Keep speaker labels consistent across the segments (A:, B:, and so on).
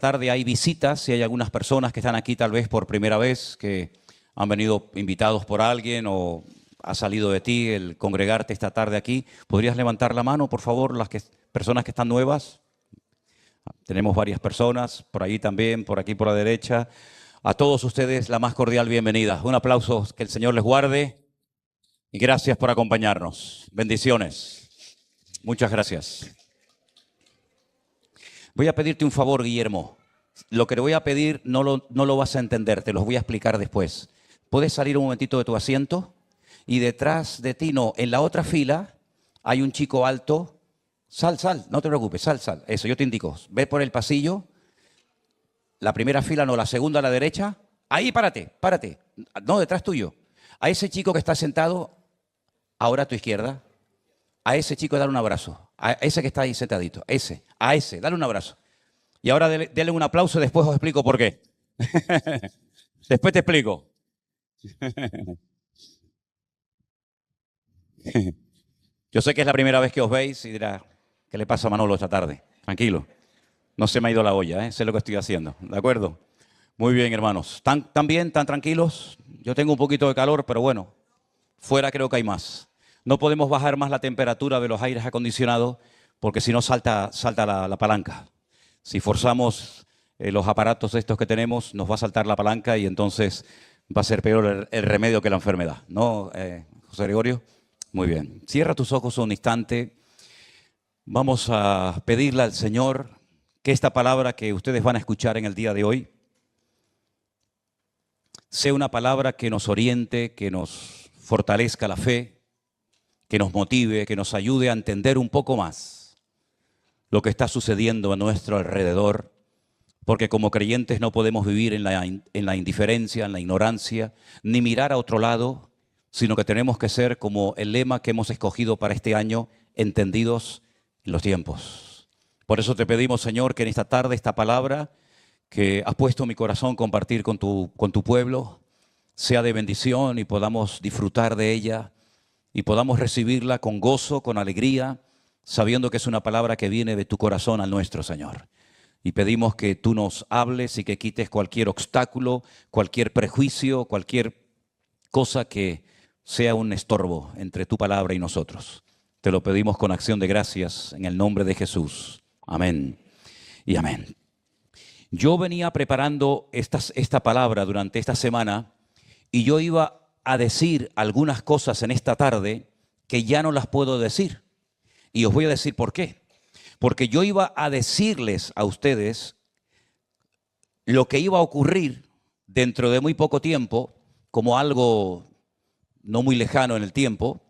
A: tarde hay visitas, si hay algunas personas que están aquí tal vez por primera vez, que han venido invitados por alguien o ha salido de ti el congregarte esta tarde aquí, ¿podrías levantar la mano, por favor, personas que están nuevas? Tenemos varias personas, por ahí también, por aquí por la derecha. A todos ustedes la más cordial bienvenida. Un aplauso, que el Señor les guarde y gracias por acompañarnos. Bendiciones. Muchas gracias. Voy a pedirte un favor, Guillermo. Lo que te voy a pedir no lo vas a entender, te los voy a explicar después. ¿Puedes salir un momentito de tu asiento? Y detrás de ti, no, en la otra fila hay un chico alto. Sal, no te preocupes, sal. Eso, yo te indico. Ve por el pasillo. La primera fila, no, la segunda a la derecha. Ahí, párate. No, detrás tuyo. A ese chico que está sentado, ahora a tu izquierda, a ese chico dale un abrazo. A ese que está ahí sentadito, a ese, dale un abrazo. Y ahora dele un aplauso y después os explico por qué. Después te explico. Yo sé que es la primera vez que os veis y dirá, ¿qué le pasa a Manolo esta tarde? Tranquilo, no se me ha ido la olla, sé lo que estoy haciendo, ¿de acuerdo? Muy bien, hermanos. ¿Tan bien, tan tranquilos? Yo tengo un poquito de calor, pero bueno, fuera creo que hay más. No podemos bajar más la temperatura de los aires acondicionados porque si no salta la palanca. Si forzamos los aparatos estos que tenemos, nos va a saltar la palanca y entonces va a ser peor el remedio que la enfermedad. ¿No, José Gregorio? Muy bien. Cierra tus ojos un instante. Vamos a pedirle al Señor que esta palabra que ustedes van a escuchar en el día de hoy sea una palabra que nos oriente, que nos fortalezca la fe, que nos motive, que nos ayude a entender un poco más lo que está sucediendo a nuestro alrededor, porque como creyentes no podemos vivir en la indiferencia, en la ignorancia, ni mirar a otro lado, sino que tenemos que ser como el lema que hemos escogido para este año, entendidos en los tiempos. Por eso te pedimos, Señor, que en esta tarde esta palabra que has puesto en mi corazón compartir con tu pueblo sea de bendición y podamos disfrutar de ella y podamos recibirla con gozo, con alegría, sabiendo que es una palabra que viene de tu corazón al nuestro, Señor. Y pedimos que tú nos hables y que quites cualquier obstáculo, cualquier prejuicio, cualquier cosa que sea un estorbo entre tu palabra y nosotros. Te lo pedimos con acción de gracias en el nombre de Jesús. Amén y amén. Yo venía preparando esta palabra durante esta semana y yo iba a decir algunas cosas en esta tarde que ya no las puedo decir. Y os voy a decir por qué. Porque yo iba a decirles a ustedes lo que iba a ocurrir dentro de muy poco tiempo, como algo no muy lejano en el tiempo,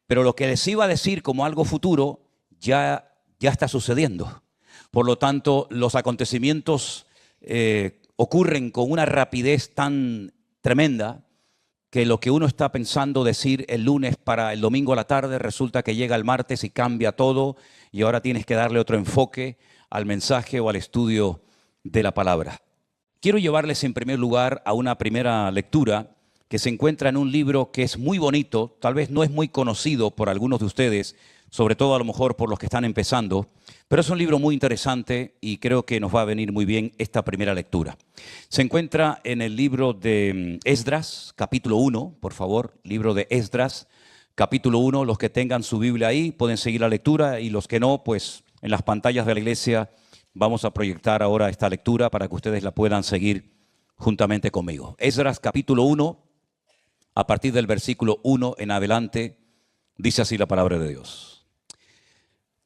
A: pero lo que les iba a decir como algo futuro ya está sucediendo. Por lo tanto, los acontecimientos ocurren con una rapidez tan tremenda que lo que uno está pensando decir el lunes para el domingo a la tarde, resulta que llega el martes y cambia todo y ahora tienes que darle otro enfoque al mensaje o al estudio de la palabra. Quiero llevarles en primer lugar a una primera lectura que se encuentra en un libro que es muy bonito, tal vez no es muy conocido por algunos de ustedes, sobre todo a lo mejor por los que están empezando, pero es un libro muy interesante y creo que nos va a venir muy bien esta primera lectura. Se encuentra en el libro de Esdras, capítulo 1, por favor, libro de Esdras, capítulo 1. Los que tengan su Biblia ahí pueden seguir la lectura y los que no, pues en las pantallas de la iglesia vamos a proyectar ahora esta lectura para que ustedes la puedan seguir juntamente conmigo. Esdras, capítulo 1, a partir del versículo 1 en adelante, dice así la palabra de Dios.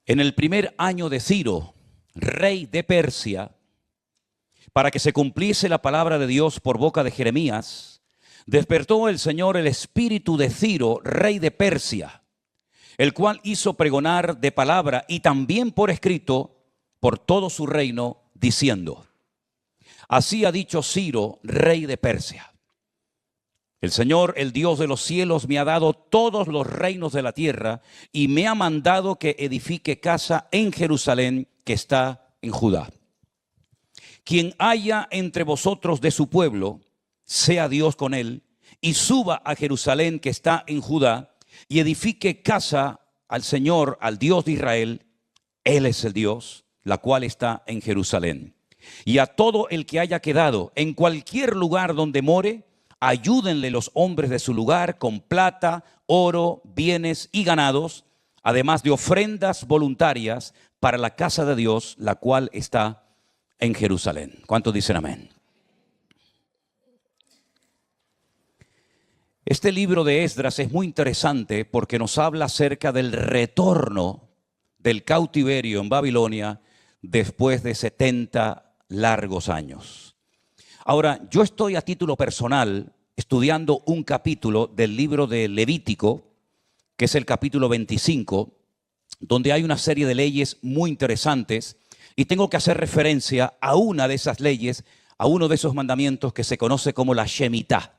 A: En el primer año de Ciro, rey de Persia, para que se cumpliese la palabra de Dios por boca de Jeremías, despertó el Señor el espíritu de Ciro, rey de Persia, el cual hizo pregonar de palabra y también por escrito por todo su reino, diciendo: así ha dicho Ciro, rey de Persia. El Señor, el Dios de los cielos, me ha dado todos los reinos de la tierra y me ha mandado que edifique casa en Jerusalén, que está en Judá. Quien haya entre vosotros de su pueblo, sea Dios con él, y suba a Jerusalén, que está en Judá, y edifique casa al Señor, al Dios de Israel. Él es el Dios, la cual está en Jerusalén. Y a todo el que haya quedado en cualquier lugar donde more, ayúdenle los hombres de su lugar con plata, oro, bienes y ganados, además de ofrendas voluntarias para la casa de Dios, la cual está en Jerusalén. ¿Cuántos dicen amén? Este libro de Esdras es muy interesante porque nos habla acerca del retorno del cautiverio en Babilonia después de 70 largos años. Ahora, yo estoy a título personal estudiando un capítulo del libro de Levítico, que es el capítulo 25, donde hay una serie de leyes muy interesantes y tengo que hacer referencia a una de esas leyes, a uno de esos mandamientos que se conoce como la Shemitah.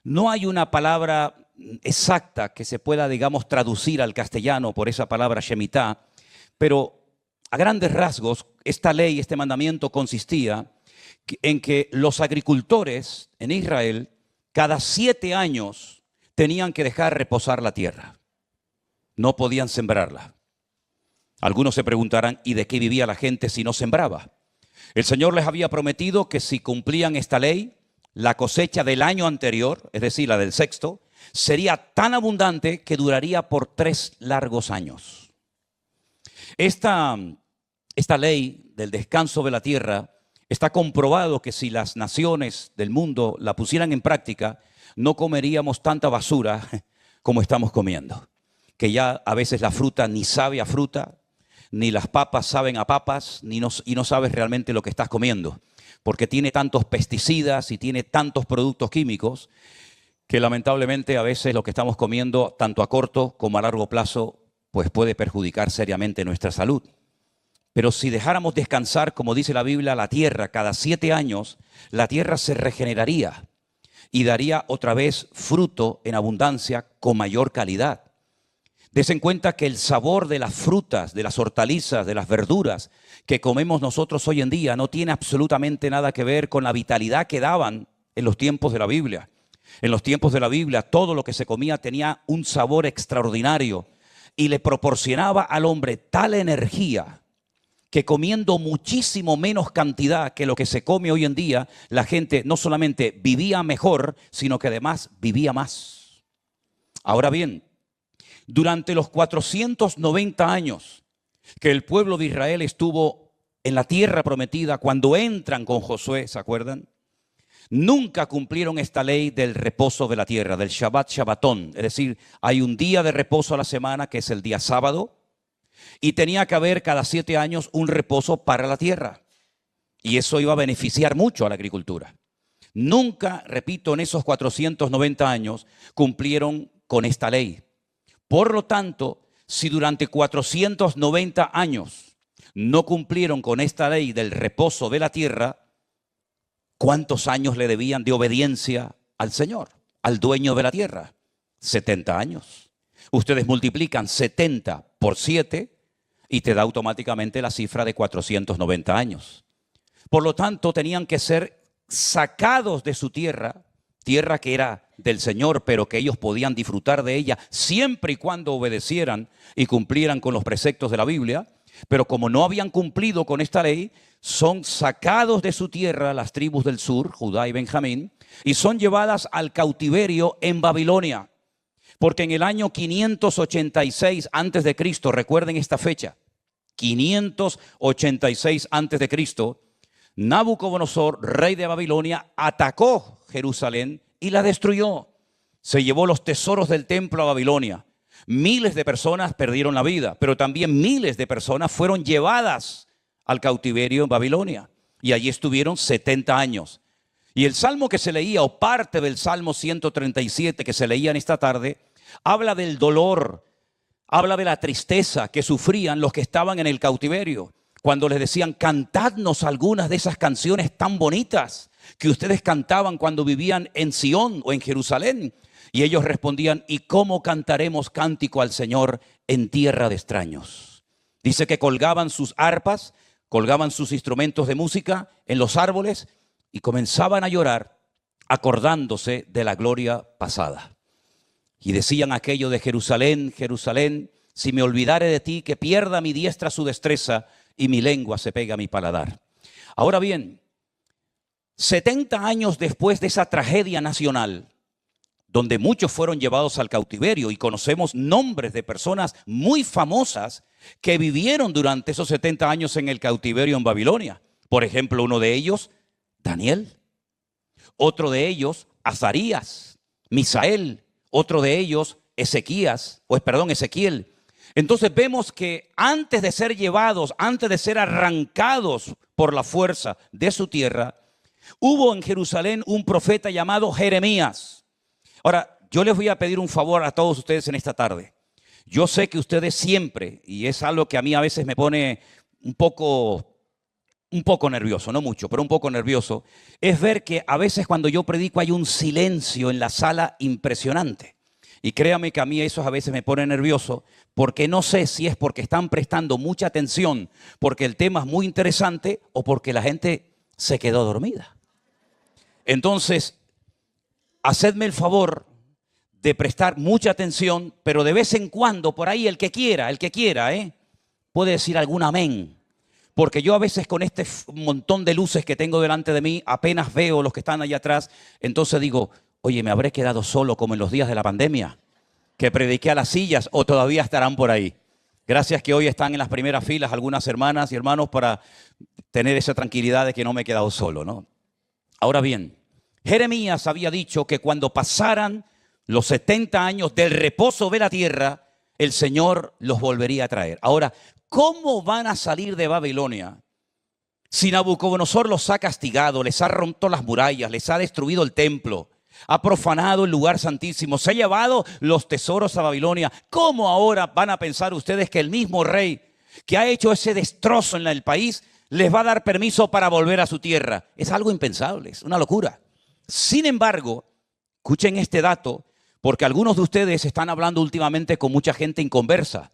A: No hay una palabra exacta que se pueda, digamos, traducir al castellano por esa palabra Shemitah, pero a grandes rasgos, esta ley, este mandamiento consistía en que los agricultores en Israel cada 7 años tenían que dejar reposar la tierra. No podían sembrarla. Algunos se preguntarán, ¿y de qué vivía la gente si no sembraba? El Señor les había prometido que si cumplían esta ley, la cosecha del año anterior, es decir, la del sexto, sería tan abundante que duraría por 3 largos años. Esta ley del descanso de la tierra está comprobado que si las naciones del mundo la pusieran en práctica, no comeríamos tanta basura como estamos comiendo. Que ya a veces la fruta ni sabe a fruta, ni las papas saben a papas, y no sabes realmente lo que estás comiendo. Porque tiene tantos pesticidas y tiene tantos productos químicos que lamentablemente a veces lo que estamos comiendo, tanto a corto como a largo plazo, pues puede perjudicar seriamente nuestra salud. Pero si dejáramos descansar, como dice la Biblia, la tierra cada 7 años, la tierra se regeneraría y daría otra vez fruto en abundancia con mayor calidad. Des en cuenta que el sabor de las frutas, de las hortalizas, de las verduras que comemos nosotros hoy en día no tiene absolutamente nada que ver con la vitalidad que daban en los tiempos de la Biblia. En los tiempos de la Biblia todo lo que se comía tenía un sabor extraordinario y le proporcionaba al hombre tal energía que comiendo muchísimo menos cantidad que lo que se come hoy en día, la gente no solamente vivía mejor, sino que además vivía más. Ahora bien, durante los 490 años que el pueblo de Israel estuvo en la tierra prometida, cuando entran con Josué, ¿se acuerdan? Nunca cumplieron esta ley del reposo de la tierra, del Shabbat Shabbatón. Es decir, hay un día de reposo a la semana que es el día sábado y tenía que haber cada 7 años un reposo para la tierra. Y eso iba a beneficiar mucho a la agricultura. Nunca, repito, en esos 490 años cumplieron con esta ley. Por lo tanto, si durante 490 años no cumplieron con esta ley del reposo de la tierra, ¿cuántos años le debían de obediencia al Señor, al dueño de la tierra? 70 años. Ustedes multiplican 70 por 7 y te da automáticamente la cifra de 490 años. Por lo tanto, tenían que ser sacados de su tierra, tierra que era del Señor, pero que ellos podían disfrutar de ella siempre y cuando obedecieran y cumplieran con los preceptos de la Biblia. Pero como no habían cumplido con esta ley, son sacados de su tierra las tribus del sur, Judá y Benjamín, y son llevadas al cautiverio en Babilonia. Porque en el año 586 antes de Cristo, recuerden esta fecha, 586 antes de Cristo, Nabucodonosor, rey de Babilonia, atacó Jerusalén y la destruyó. Se llevó los tesoros del templo a Babilonia. Miles de personas perdieron la vida, pero también miles de personas fueron llevadas al cautiverio en Babilonia. Y allí estuvieron 70 años. Y el salmo que se leía, o parte del Salmo 137 que se leía en esta tarde, habla del dolor, habla de la tristeza que sufrían los que estaban en el cautiverio. Cuando les decían, cantadnos algunas de esas canciones tan bonitas que ustedes cantaban cuando vivían en Sión o en Jerusalén. Y ellos respondían, ¿y cómo cantaremos cántico al Señor en tierra de extraños? Dice que colgaban sus arpas, colgaban sus instrumentos de música en los árboles y comenzaban a llorar acordándose de la gloria pasada. Y decían aquello de Jerusalén, Jerusalén, si me olvidare de ti, que pierda mi diestra su destreza y mi lengua se pega a mi paladar. Ahora bien, 70 años después de esa tragedia nacional, donde muchos fueron llevados al cautiverio y conocemos nombres de personas muy famosas que vivieron durante esos 70 años en el cautiverio en Babilonia. Por ejemplo, uno de ellos, Daniel. Otro de ellos, Azarías, Misael. Otro de ellos, Ezequiel. Entonces vemos que antes de ser llevados, antes de ser arrancados por la fuerza de su tierra, hubo en Jerusalén un profeta llamado Jeremías. Ahora, yo les voy a pedir un favor a todos ustedes en esta tarde. Yo sé que ustedes siempre, y es algo que a mí a veces me pone un poco nervioso, no mucho, pero un poco nervioso, es ver que a veces cuando yo predico hay un silencio en la sala impresionante. Y créame que a mí eso a veces me pone nervioso, porque no sé si es porque están prestando mucha atención, porque el tema es muy interesante o porque la gente se quedó dormida. Entonces, hacedme el favor de prestar mucha atención, pero de vez en cuando, por ahí el que quiera, puede decir algún amén. Porque yo a veces con este montón de luces que tengo delante de mí, apenas veo los que están allá atrás, entonces digo, oye, ¿me habré quedado solo como en los días de la pandemia? Que prediqué a las sillas o todavía estarán por ahí. Gracias que hoy están en las primeras filas algunas hermanas y hermanos para tener esa tranquilidad de que no me he quedado solo, ¿no? Ahora bien, Jeremías había dicho que cuando pasaran los 70 años del reposo de la tierra, el Señor los volvería a traer. Ahora, ¿cómo van a salir de Babilonia si Nabucodonosor los ha castigado, les ha roto las murallas, les ha destruido el templo, ha profanado el lugar santísimo, se ha llevado los tesoros a Babilonia? ¿Cómo ahora van a pensar ustedes que el mismo rey que ha hecho ese destrozo en el país les va a dar permiso para volver a su tierra? Es algo impensable, es una locura. Sin embargo, escuchen este dato, porque algunos de ustedes están hablando últimamente con mucha gente inconversa,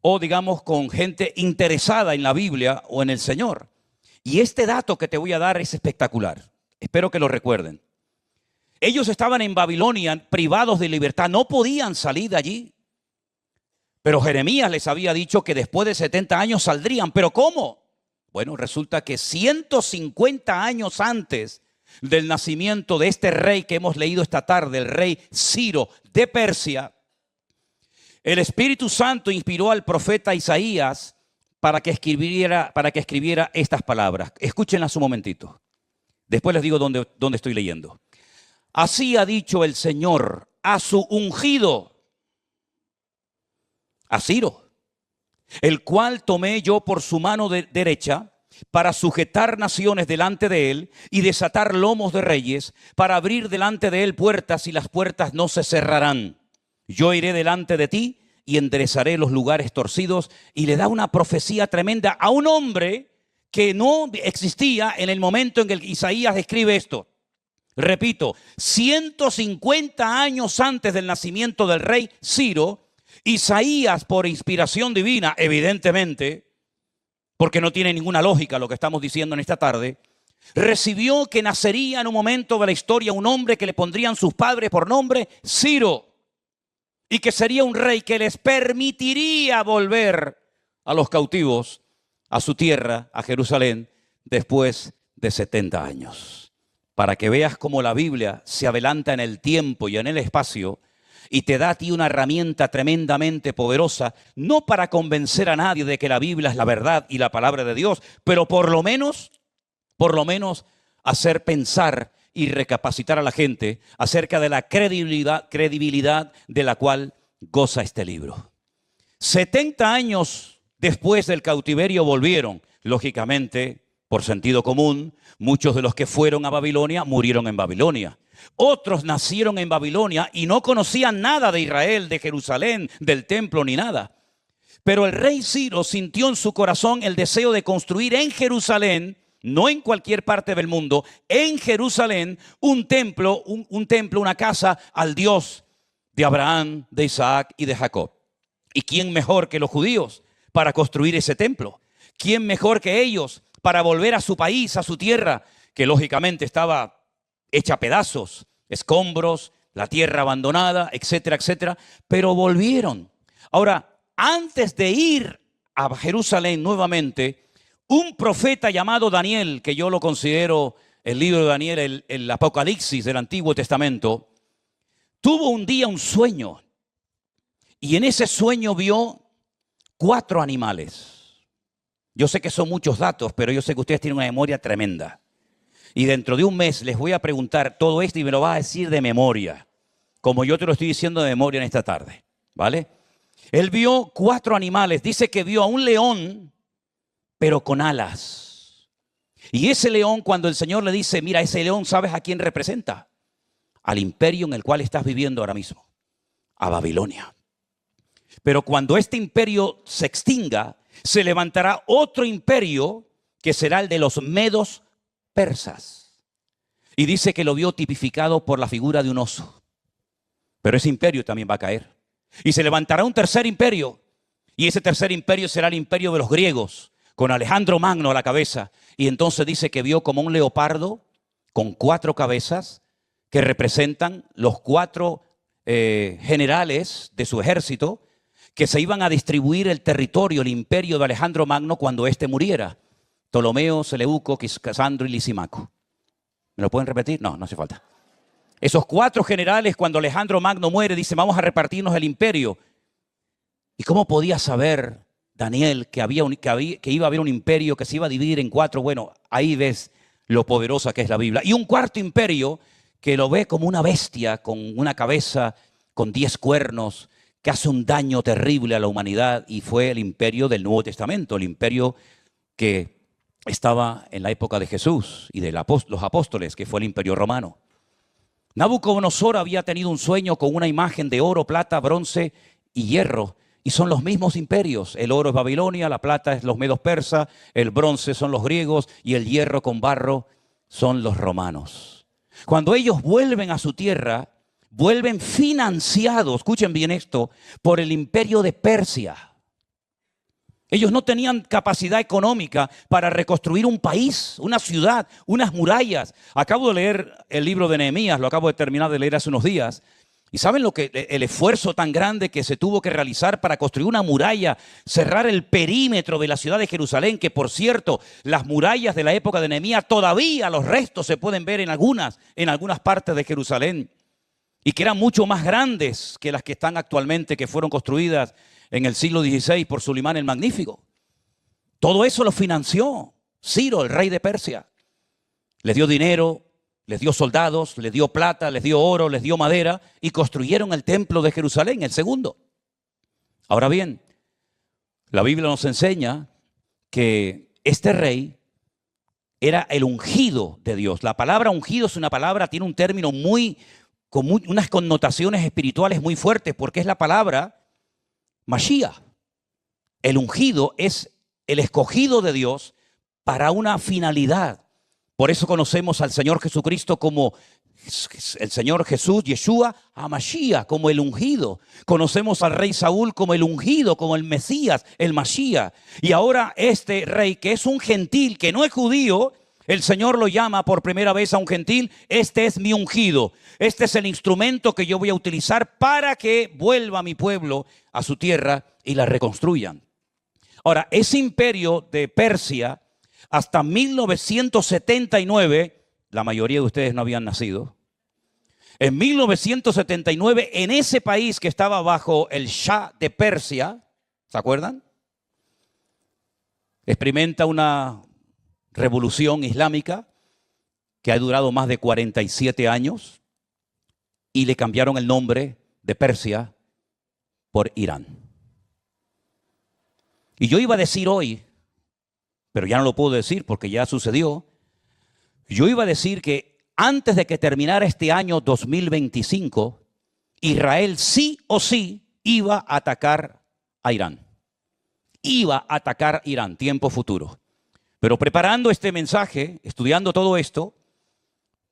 A: o digamos con gente interesada en la Biblia o en el Señor. Y este dato que te voy a dar es espectacular. Espero que lo recuerden. Ellos estaban en Babilonia privados de libertad, no podían salir de allí. Pero Jeremías les había dicho que después de 70 años saldrían. ¿Pero cómo? Bueno, resulta que 150 años antes del nacimiento de este rey que hemos leído esta tarde, el rey Ciro de Persia, el Espíritu Santo inspiró al profeta Isaías para que escribiera estas palabras. Escúchenlas un momentito. Después les digo dónde estoy leyendo. Así ha dicho el Señor a su ungido, a Ciro, el cual tomé yo por su mano derecha para sujetar naciones delante de él y desatar lomos de reyes, para abrir delante de él puertas y las puertas no se cerrarán. Yo iré delante de ti y enderezaré los lugares torcidos. Y le da una profecía tremenda a un hombre que no existía en el momento en que Isaías escribe esto. Repito, 150 años antes del nacimiento del rey Ciro, Isaías, por inspiración divina, evidentemente, porque no tiene ninguna lógica lo que estamos diciendo en esta tarde, recibió que nacería en un momento de la historia un hombre que le pondrían sus padres por nombre Ciro, y que sería un rey que les permitiría volver a los cautivos a su tierra, a Jerusalén, después de 70 años. Para que veas cómo la Biblia se adelanta en el tiempo y en el espacio y te da a ti una herramienta tremendamente poderosa, no para convencer a nadie de que la Biblia es la verdad y la palabra de Dios, pero por lo menos hacer pensar y recapacitar a la gente acerca de la credibilidad de la cual goza este libro. 70 años después del cautiverio volvieron, lógicamente, por sentido común, muchos de los que fueron a Babilonia murieron en Babilonia. Otros nacieron en Babilonia y no conocían nada de Israel, de Jerusalén, del templo ni nada. Pero el rey Ciro sintió en su corazón el deseo de construir en Jerusalén, no en cualquier parte del mundo, en Jerusalén, un templo, una casa al Dios de Abraham, de Isaac y de Jacob. ¿Y quién mejor que los judíos para construir ese templo? ¿Quién mejor que ellos para volver a su país, a su tierra, que lógicamente estaba hecha a pedazos, escombros, la tierra abandonada, etcétera, etcétera? Pero volvieron. Ahora, antes de ir a Jerusalén nuevamente, Un profeta llamado Daniel, que yo lo considero el libro de Daniel, el Apocalipsis del Antiguo Testamento, tuvo un día un sueño y en ese sueño vio 4 animales. Yo sé que son muchos datos, pero yo sé que ustedes tienen una memoria tremenda. Y dentro de un mes les voy a preguntar todo esto y me lo va a decir de memoria, como yo te lo estoy diciendo de memoria en esta tarde, ¿vale? Él vio 4 animales. Dice que vio a un león, pero con alas. Y ese león, cuando el Señor le dice, mira, ese león, ¿sabes a quién representa? Al imperio en el cual estás viviendo ahora mismo, a Babilonia. Pero cuando este imperio se extinga, se levantará otro imperio que será el de los medos persas. Y dice que lo vio tipificado por la figura de un oso. Pero ese imperio también va a caer. Y se levantará un tercer imperio. Y ese tercer imperio será el imperio de los griegos, con Alejandro Magno a la cabeza. Y entonces dice que vio como un leopardo con 4 cabezas que representan los 4 generales de su ejército que se iban a distribuir el territorio, el imperio de Alejandro Magno cuando éste muriera. Ptolomeo, Seleuco, Casandro y Lisimaco. ¿Me lo pueden repetir? No, no hace falta. Esos 4 generales, cuando Alejandro Magno muere, dicen, vamos a repartirnos el imperio. ¿Y cómo podía saber Daniel que iba a haber un imperio que se iba a dividir en 4? Bueno, ahí ves lo poderosa que es la Biblia. Y un cuarto imperio que lo ve como una bestia con una cabeza, con 10 cuernos, que hace un daño terrible a la humanidad, y fue el imperio del Nuevo Testamento, el imperio que estaba en la época de Jesús y de los apóstoles, que fue el imperio romano. Nabucodonosor había tenido un sueño con una imagen de oro, plata, bronce y hierro, y son los mismos imperios. El oro es Babilonia, la plata es los medos persas, el bronce son los griegos y el hierro con barro son los romanos. Cuando ellos vuelven a su tierra, vuelven financiados, escuchen bien esto, por el imperio de Persia. Ellos no tenían capacidad económica para reconstruir un país, una ciudad, unas murallas. Acabo de leer el libro de Nehemías, lo acabo de terminar de leer hace unos días. ¿Y saben el esfuerzo tan grande que se tuvo que realizar para construir una muralla, cerrar el perímetro de la ciudad de Jerusalén? Que, por cierto, las murallas de la época de Nehemías, todavía los restos se pueden ver en algunas partes de Jerusalén. Y que eran mucho más grandes que las que están actualmente, que fueron construidas en el siglo XVI por Sulimán el Magnífico. Todo eso lo financió Ciro, el rey de Persia. Les dio dinero, les dio soldados, les dio plata, les dio oro, les dio madera y construyeron el templo de Jerusalén, el segundo. Ahora bien, la Biblia nos enseña que este rey era el ungido de Dios. La palabra ungido es una palabra, tiene un término con unas connotaciones espirituales muy fuertes, porque es la palabra Mashiach. El ungido es el escogido de Dios para una finalidad. Por eso conocemos al Señor Jesucristo como el Señor Jesús, Yeshua, HaMashiach, como el ungido. Conocemos al rey Saúl como el ungido, como el Mesías, el Mashiach. Y ahora este rey, que es un gentil, que no es judío, el Señor lo llama por primera vez a un gentil. Este es mi ungido. Este es el instrumento que yo voy a utilizar para que vuelva mi pueblo a su tierra y la reconstruyan. Ahora, ese imperio de Persia, hasta 1979, la mayoría de ustedes no habían nacido. En 1979, en ese país que estaba bajo el Shah de Persia, ¿se acuerdan? Experimenta una revolución islámica que ha durado más de 47 años y le cambiaron el nombre de Persia por Irán. Y yo iba a decir hoy, pero ya no lo puedo decir porque ya sucedió, yo iba a decir que antes de que terminara este año 2025, Israel sí o sí iba a atacar a Irán. Iba a atacar Irán, tiempo futuro. Pero preparando este mensaje, estudiando todo esto,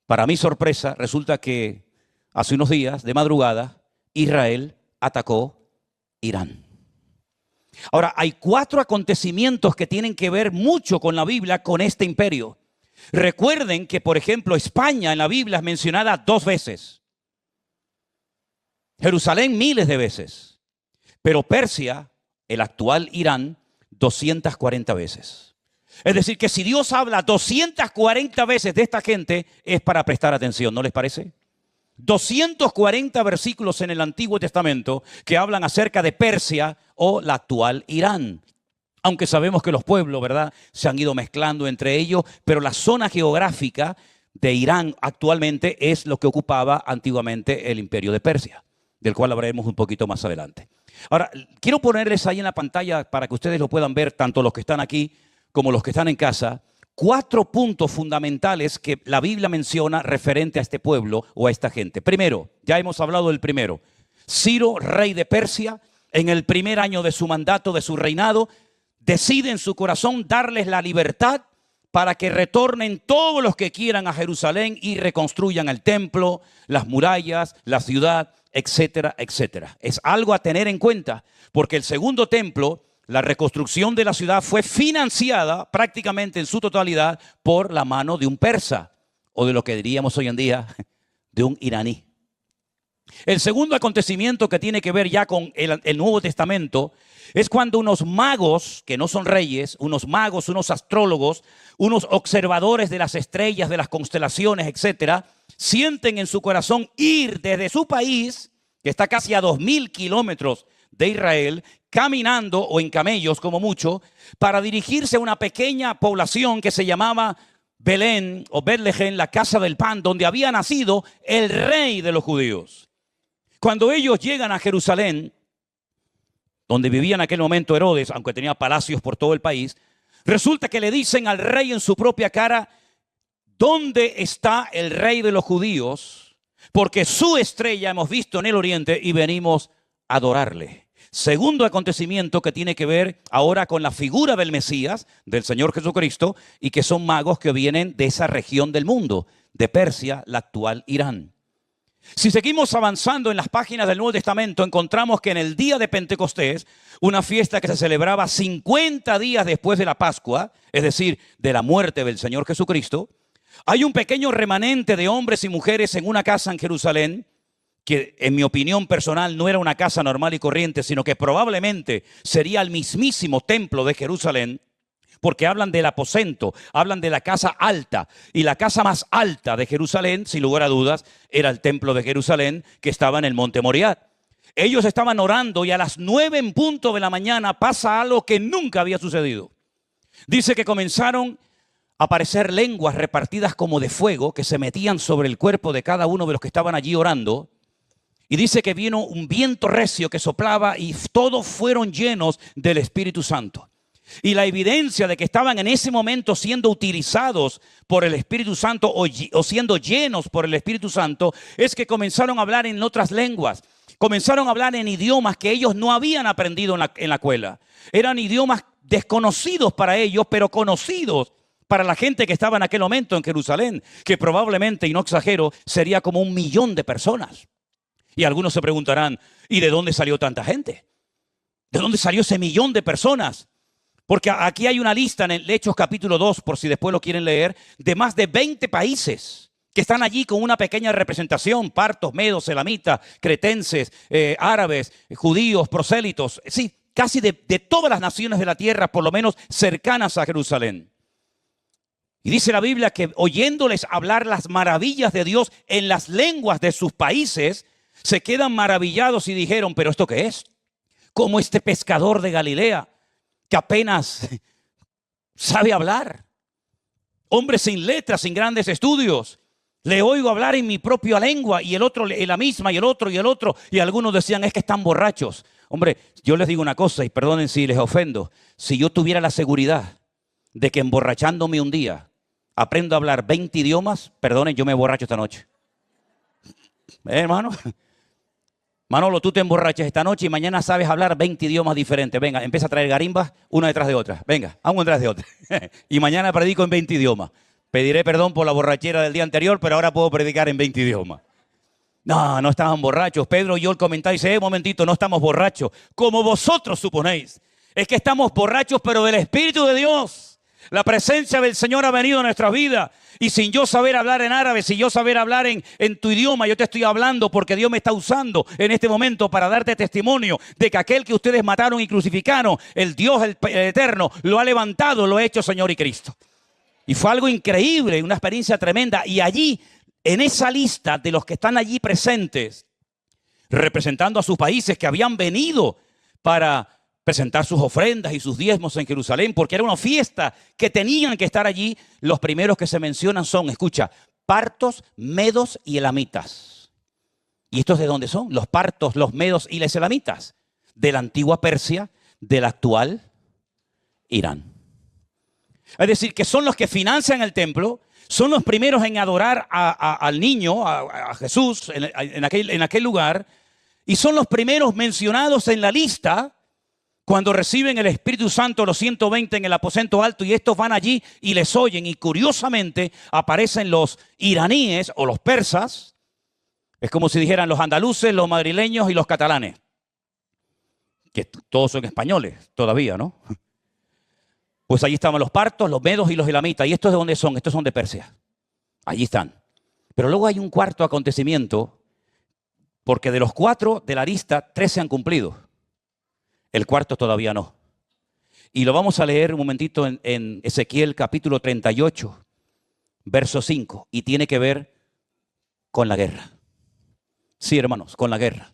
A: para mi sorpresa, resulta que hace unos días, de madrugada, Israel atacó Irán. Ahora, hay 4 acontecimientos que tienen que ver mucho con la Biblia, con este imperio. Recuerden que, por ejemplo, España en la Biblia es mencionada 2 veces. Jerusalén miles de veces. Pero Persia, el actual Irán, 240 veces. Es decir, que si Dios habla 240 veces de esta gente, es para prestar atención, ¿no les parece? 240 versículos en el Antiguo Testamento que hablan acerca de Persia o la actual Irán. Aunque sabemos que los pueblos, ¿verdad?, se han ido mezclando entre ellos, pero la zona geográfica de Irán actualmente es lo que ocupaba antiguamente el imperio de Persia, del cual hablaremos un poquito más adelante. Ahora, quiero ponerles ahí en la pantalla para que ustedes lo puedan ver, tanto los que están aquí como los que están en casa, 4 puntos fundamentales que la Biblia menciona referente a este pueblo o a esta gente. Primero, ya hemos hablado del primero, Ciro, rey de Persia, en el primer año de su mandato, de su reinado, decide en su corazón darles la libertad para que retornen todos los que quieran a Jerusalén y reconstruyan el templo, las murallas, la ciudad, etcétera, etcétera. Es algo a tener en cuenta, porque el segundo templo, la reconstrucción de la ciudad, fue financiada prácticamente en su totalidad por la mano de un persa, o de lo que diríamos hoy en día, de un iraní. El segundo acontecimiento que tiene que ver ya con el Nuevo Testamento es cuando unos magos, que no son reyes, unos magos, unos astrólogos, unos observadores de las estrellas, de las constelaciones, etcétera, sienten en su corazón ir desde su país, que está casi a 2000 kilómetros de Israel, caminando o en camellos como mucho, para dirigirse a una pequeña población que se llamaba Belén o Betlehem, la casa del pan, donde había nacido el rey de los judíos. Cuando ellos llegan a Jerusalén, donde vivía en aquel momento Herodes, aunque tenía palacios por todo el país, resulta que le dicen al rey en su propia cara: ¿dónde está el rey de los judíos? Porque su estrella hemos visto en el oriente y venimos a adorarle. Segundo acontecimiento que tiene que ver ahora con la figura del Mesías, del Señor Jesucristo, y que son magos que vienen de esa región del mundo, de Persia, la actual Irán. Si seguimos avanzando en las páginas del Nuevo Testamento, encontramos que en el día de Pentecostés, una fiesta que se celebraba 50 días después de la Pascua, es decir, de la muerte del Señor Jesucristo, hay un pequeño remanente de hombres y mujeres en una casa en Jerusalén, que en mi opinión personal no era una casa normal y corriente, sino que probablemente sería el mismísimo templo de Jerusalén, porque hablan del aposento, hablan de la casa alta, y la casa más alta de Jerusalén, sin lugar a dudas, era el templo de Jerusalén, que estaba en el monte Moriah. Ellos estaban orando y a las 9 en punto de la mañana pasa algo que nunca había sucedido. Dice que comenzaron a aparecer lenguas repartidas como de fuego que se metían sobre el cuerpo de cada uno de los que estaban allí orando. Y dice que vino un viento recio que soplaba y todos fueron llenos del Espíritu Santo. Y la evidencia de que estaban en ese momento siendo utilizados por el Espíritu Santo o siendo llenos por el Espíritu Santo es que comenzaron a hablar en otras lenguas. Comenzaron a hablar en idiomas que ellos no habían aprendido en la escuela. Eran idiomas desconocidos para ellos, pero conocidos para la gente que estaba en aquel momento en Jerusalén, que probablemente, y no exagero, sería como 1 millón de personas. Y algunos se preguntarán, ¿y de dónde salió tanta gente? ¿De dónde salió ese 1 millón de personas? Porque aquí hay una lista en el Hechos capítulo 2, por si después lo quieren leer, de más de 20 países que están allí con una pequeña representación: partos, medos, elamitas, cretenses, árabes, judíos, prosélitos, sí, casi de todas las naciones de la tierra, por lo menos cercanas a Jerusalén. Y dice la Biblia que oyéndoles hablar las maravillas de Dios en las lenguas de sus países, se quedan maravillados y dijeron: ¿pero esto qué es? ¿Cómo este pescador de Galilea, que apenas sabe hablar, hombre sin letras, sin grandes estudios, le oigo hablar en mi propia lengua, y el otro en la misma, y el otro, y algunos decían: es que están borrachos? Hombre, yo les digo una cosa, y perdonen si les ofendo: si yo tuviera la seguridad de que emborrachándome un día aprendo a hablar 20 idiomas, perdonen, yo me borracho esta noche. Hermano, Manolo, tú te emborrachas esta noche y mañana sabes hablar 20 idiomas diferentes. Venga, empieza a traer garimbas una detrás de otra. Venga, una detrás de otra. Y mañana predico en 20 idiomas. Pediré perdón por la borrachera del día anterior, pero ahora puedo predicar en 20 idiomas. No estaban borrachos. Pedro y yo el comentario dice: momentito, no estamos borrachos, como vosotros suponéis. Es que estamos borrachos, pero del Espíritu de Dios. La presencia del Señor ha venido a nuestras vidas. Y sin yo saber hablar en árabe, sin yo saber hablar en tu idioma, yo te estoy hablando porque Dios me está usando en este momento para darte testimonio de que aquel que ustedes mataron y crucificaron, el Dios el eterno, lo ha levantado, lo ha hecho Señor y Cristo. Y fue algo increíble, una experiencia tremenda. Y allí, en esa lista de los que están allí presentes, representando a sus países que habían venido para presentar sus ofrendas y sus diezmos en Jerusalén, porque era una fiesta que tenían que estar allí. Los primeros que se mencionan son, escucha, partos, medos y elamitas. ¿Y estos de dónde son? Los partos, los medos y los elamitas. De la antigua Persia, del actual Irán. Es decir, que son los que financian el templo, son los primeros en adorar al niño, a Jesús en aquel lugar, y son los primeros mencionados en la lista cuando reciben el Espíritu Santo, los 120 en el aposento alto, y estos van allí y les oyen. Y curiosamente aparecen los iraníes o los persas. Es como si dijeran los andaluces, los madrileños y los catalanes. Que todos son españoles todavía, ¿no? Pues allí estaban los partos, los medos y los elamitas. ¿Y estos de dónde son? Estos son de Persia. Allí están. Pero luego hay un cuarto acontecimiento, porque de los 4 de la lista, 3 se han cumplido. El cuarto todavía no. Y lo vamos a leer un momentito en Ezequiel capítulo 38, verso 5. Y tiene que ver con la guerra. Sí, hermanos, con la guerra.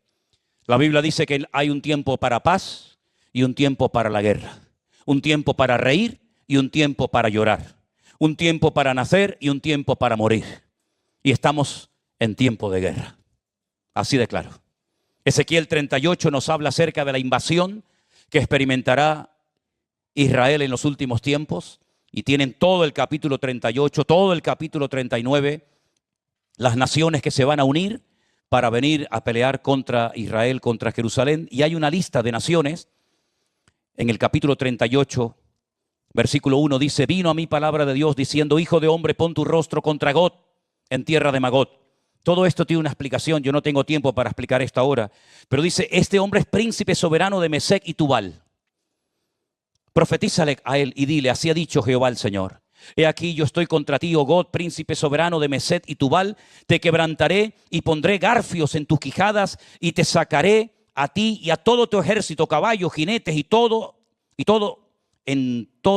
A: La Biblia dice que hay un tiempo para paz y un tiempo para la guerra. Un tiempo para reír y un tiempo para llorar. Un tiempo para nacer y un tiempo para morir. Y estamos en tiempo de guerra. Así de claro. Ezequiel 38 nos habla acerca de la invasión que experimentará Israel en los últimos tiempos. Y tienen todo el capítulo 38, todo el capítulo 39, las naciones que se van a unir para venir a pelear contra Israel, contra Jerusalén. Y hay una lista de naciones. En el capítulo 38, versículo 1 dice: vino a mí palabra de Dios diciendo, hijo de hombre, pon tu rostro contra Gog en tierra de Magog. Todo esto tiene una explicación, yo no tengo tiempo para explicar esto ahora, pero dice, este hombre es príncipe soberano de Mesec y Tubal. Profetízale a él y dile, así ha dicho Jehová el Señor. He aquí yo estoy contra ti, oh Gog, príncipe soberano de Mesec y Tubal, te quebrantaré y pondré garfios en tus quijadas y te sacaré a ti y a todo tu ejército, caballos, jinetes y todo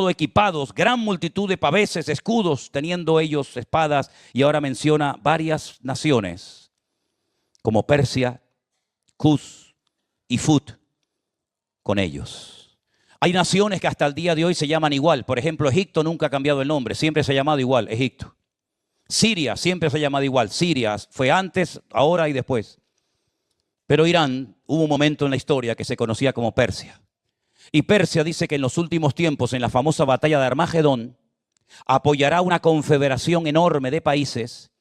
A: equipados, gran multitud de paveses, escudos, teniendo ellos espadas. Y ahora menciona varias naciones, como Persia, Cus y Fut, con ellos. Hay naciones que hasta el día de hoy se llaman igual. Por ejemplo, Egipto nunca ha cambiado el nombre, siempre se ha llamado igual, Egipto. Siria siempre se ha llamado igual, Siria fue antes, ahora y después. Pero Irán, hubo un momento en la historia que se conocía como Persia. Y Persia dice que en los últimos tiempos, en la famosa batalla de Armagedón, apoyará una confederación enorme de países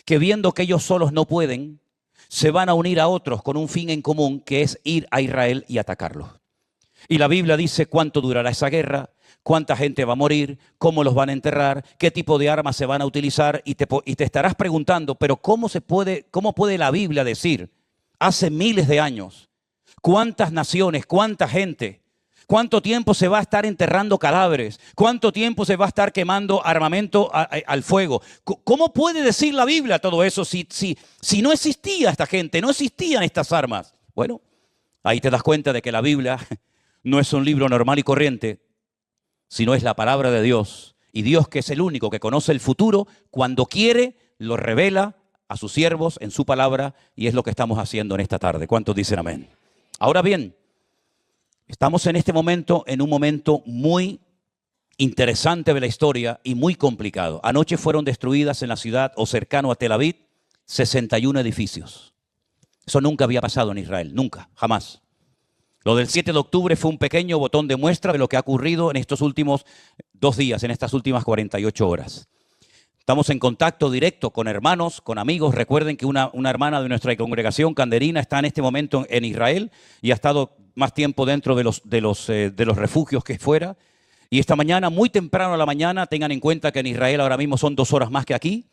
A: que, viendo que ellos solos no pueden, se van a unir a otros con un fin en común, que es ir a Israel y atacarlos. Y la Biblia dice cuánto durará esa guerra, cuánta gente va a morir, cómo los van a enterrar, qué tipo de armas se van a utilizar. Y te estarás preguntando, pero ¿cómo puede la Biblia decir hace miles de años cuántas naciones, cuánta gente, cuánto tiempo se va a estar enterrando cadáveres, cuánto tiempo se va a estar quemando armamento al fuego? ¿Cómo puede decir la Biblia todo eso si no existía esta gente, no existían estas armas? Bueno, ahí te das cuenta de que la Biblia no es un libro normal y corriente, sino es la palabra de Dios. Y Dios, que es el único que conoce el futuro, cuando quiere, lo revela a sus siervos en su palabra, y es lo que estamos haciendo en esta tarde. ¿Cuántos dicen amén? Ahora bien, estamos en este momento, en un momento muy interesante de la historia y muy complicado. Anoche fueron destruidas en la ciudad o cercano a Tel Aviv 61 edificios. Eso nunca había pasado en Israel, nunca, jamás. Lo del 7 de octubre fue un pequeño botón de muestra de lo que ha ocurrido en estos últimos 2 días, en estas últimas 48 horas. Estamos en contacto directo con hermanos, con amigos. Recuerden que una hermana de nuestra congregación, Canderina, está en este momento en Israel y ha estado más tiempo dentro de los refugios que fuera. Y esta mañana, muy temprano a la mañana, tengan en cuenta que en Israel ahora mismo son 2 horas más que aquí,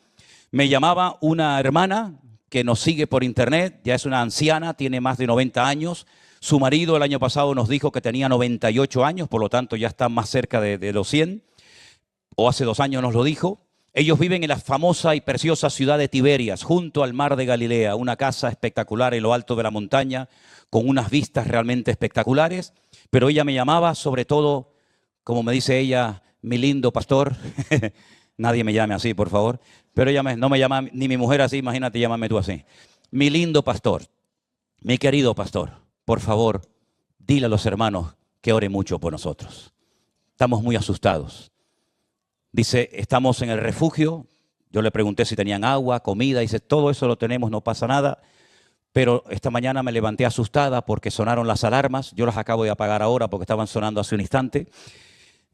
A: me llamaba una hermana que nos sigue por internet, ya es una anciana, tiene más de 90 años. Su marido el año pasado nos dijo que tenía 98 años, por lo tanto ya está más cerca de los 100. o hace 2 años nos lo dijo. Ellos viven en la famosa y preciosa ciudad de Tiberias, junto al mar de Galilea, una casa espectacular en lo alto de la montaña, con unas vistas realmente espectaculares, pero ella me llamaba sobre todo, como me dice ella, mi lindo pastor. Nadie me llame así, por favor, pero ella no me llama ni mi mujer así, imagínate, llámame tú así. Mi lindo pastor, mi querido pastor, por favor, dile a los hermanos que oren mucho por nosotros. Estamos muy asustados. Dice, estamos en el refugio. Yo le pregunté si tenían agua, comida. Dice, todo eso lo tenemos, no pasa nada. Pero esta mañana me levanté asustada porque sonaron las alarmas. Yo las acabo de apagar ahora porque estaban sonando hace un instante.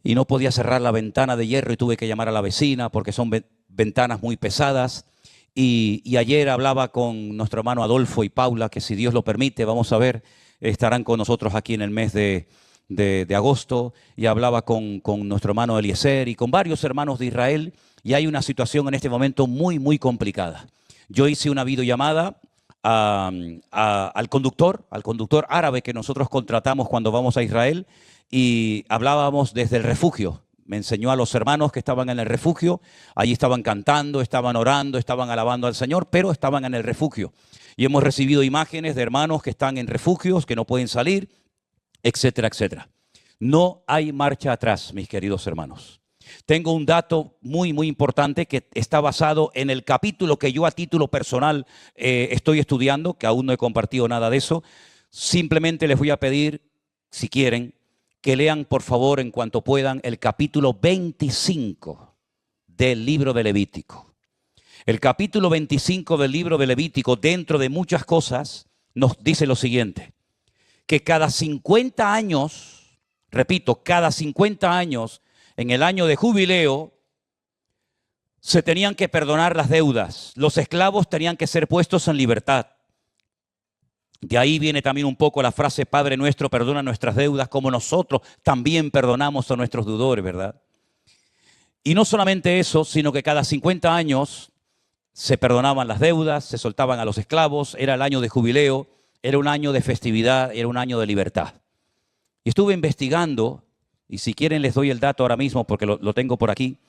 A: Y no podía cerrar la ventana de hierro y tuve que llamar a la vecina porque son ventanas muy pesadas. Y ayer hablaba con nuestro hermano Adolfo y Paula, que si Dios lo permite, vamos a ver, estarán con nosotros aquí en el mes de agosto, y hablaba con nuestro hermano Eliezer y con varios hermanos de Israel, y hay una situación en este momento muy, muy complicada. Yo hice una videollamada al conductor árabe que nosotros contratamos cuando vamos a Israel, y hablábamos desde el refugio. Me enseñó a los hermanos que estaban en el refugio, allí estaban cantando, estaban orando, estaban alabando al Señor, pero estaban en el refugio. Y hemos recibido imágenes de hermanos que están en refugios, que no pueden salir, etcétera, etcétera. No hay marcha atrás, mis queridos hermanos. Tengo un dato muy, muy importante que está basado en el capítulo que yo a título personal estoy estudiando, que aún no he compartido nada de eso. Simplemente les voy a pedir, si quieren, que lean por favor en cuanto puedan el capítulo 25 del libro de Levítico. El capítulo 25 del libro de Levítico, dentro de muchas cosas, nos dice lo siguiente: que cada 50 años, repito, cada 50 años, en el año de jubileo, se tenían que perdonar las deudas. Los esclavos tenían que ser puestos en libertad. De ahí viene también un poco la frase, Padre nuestro, perdona nuestras deudas como nosotros también perdonamos a nuestros deudores, ¿verdad? Y no solamente eso, sino que cada 50 años se perdonaban las deudas, se soltaban a los esclavos, era el año de jubileo, era un año de festividad, era un año de libertad. Y estuve investigando, y si quieren les doy el dato ahora mismo porque lo tengo por aquí.